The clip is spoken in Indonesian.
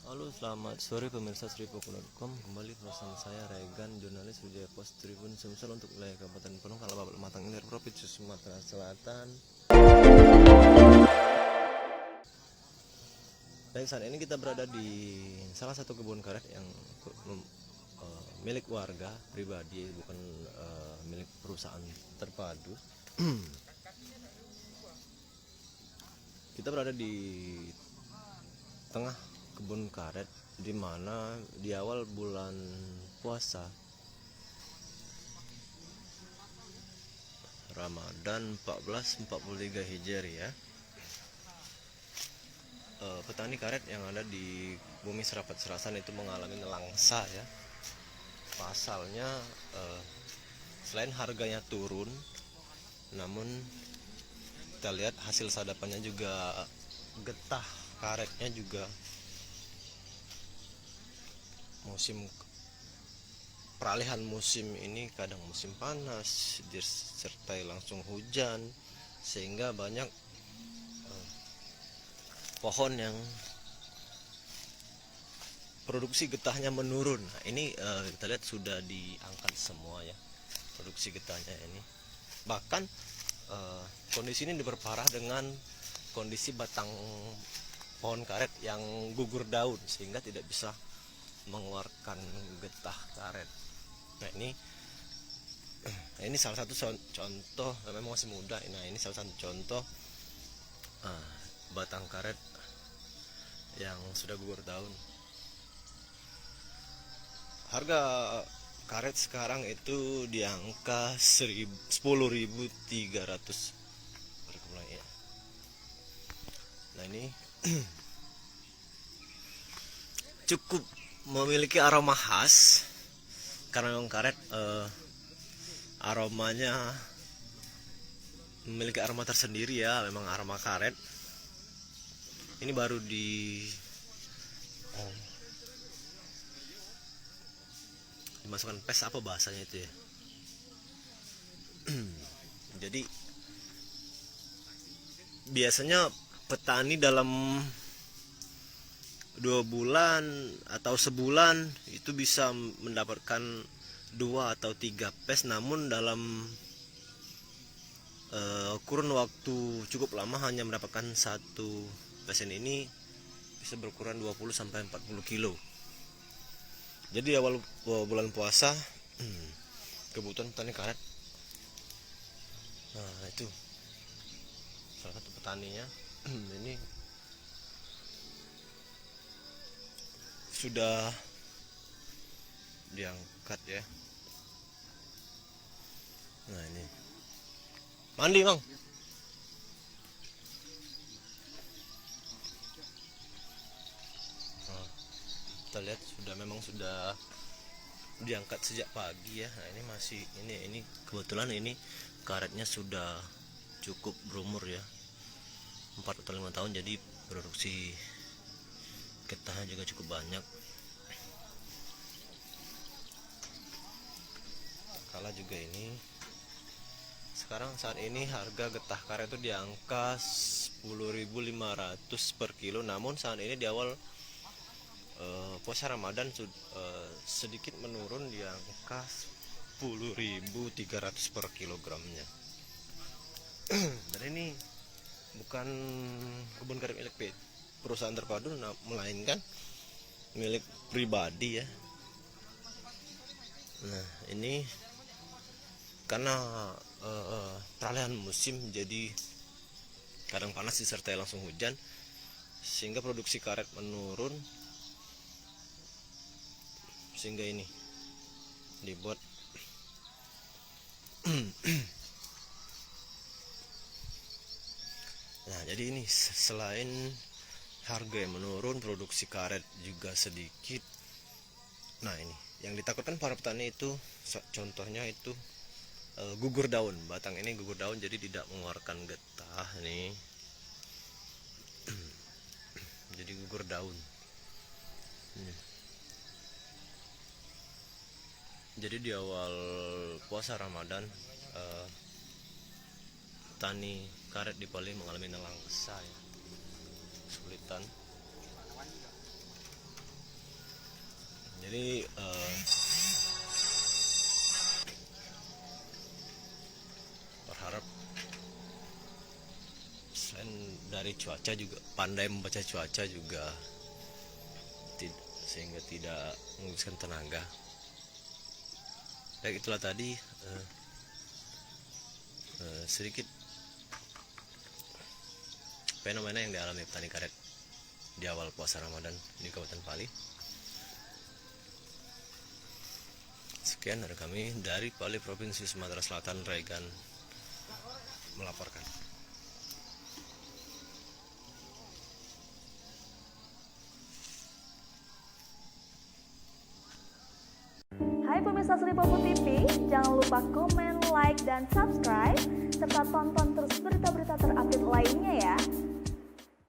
Halo, selamat sore pemirsa Sripoko.com. Kembali bersama saya Regan, jurnalis Wijaya Pos Tribun Sumsel untuk wilayah Kabupaten Pelong, Kalababal Matang Ilir, Provinsi Sumatera Selatan. Dan saat ini kita berada di salah satu kebun karet yang milik warga pribadi, bukan milik perusahaan terpadu. Kita berada di tengah kebun karet, di mana di awal bulan puasa Ramadan 1443 Hijriah, petani karet yang ada di Bumi Serapat Serasan itu mengalami nelangsa ya. Pasalnya selain harganya turun, namun kita lihat hasil sadapannya juga, getah karetnya juga peralihan musim ini kadang musim panas disertai langsung hujan, sehingga banyak pohon yang produksi getahnya menurun. Nah, ini kita lihat sudah diangkat semua ya produksi getahnya ini. Bahkan kondisi ini diperparah dengan kondisi batang pohon karet yang gugur daun sehingga tidak bisa mengeluarkan getah karet. Nah, ini salah satu contoh, memang masih muda. Nah, ini salah satu contoh batang karet yang sudah gugur daun. Harga karet sekarang itu di angka 10.300 per kilogramnya ya. Nah, ini cukup memiliki aroma khas karena memang karet aromanya memiliki aroma tersendiri ya, memang aroma karet. Ini baru dimasukkan pes, apa bahasanya itu ya. Jadi biasanya petani dalam 2 bulan atau sebulan itu bisa mendapatkan 2 atau 3 pes, namun dalam kurun waktu cukup lama hanya mendapatkan 1 pesen. Ini bisa berukuran 20 sampai 40 kilo. Jadi awal bulan puasa kebutuhan petani karet. Nah, itu salah satu petaninya. Ini sudah diangkat ya. Nah, ini mandi bang. Nah, kita lihat memang sudah diangkat sejak pagi ya. Nah, ini masih ini kebetulan ini karetnya sudah cukup berumur ya, 4 atau 5 tahun, jadi produksi getahnya juga cukup banyak. Kala juga ini sekarang saat ini harga getah karet itu di angka 10.500 per kilo, namun saat ini di awal puasa Ramadan sedikit menurun di angka 10.300 per kilogramnya. Dan ini bukan kebun karet milik perusahaan terpadu, melainkan milik pribadi ya. Nah, ini karena peralihan musim, jadi kadang panas disertai langsung hujan, sehingga produksi karet menurun, sehingga ini dibuat nah, jadi ini selain harga yang menurun, produksi karet juga sedikit. Nah, ini yang ditakutkan para petani itu contohnya itu gugur daun. Batang ini gugur daun, jadi tidak mengeluarkan getah nih. Jadi gugur daun. Jadi di awal puasa Ramadan petani karet di Pali mengalami nelangsa ya, kesulitan. cuaca juga, pandai membaca cuaca juga, sehingga tidak menghabiskan tenaga. Baik, itulah tadi sedikit fenomena yang dialami petani karet di awal puasa Ramadan di Kabupaten Pali. Sekian dari kami dari Pali, Provinsi Sumatera Selatan, Regan melaporkan. Hai pemirsa Sri Popo TV, jangan lupa komen, like, dan subscribe, serta tonton terus berita-berita terupdate lainnya ya.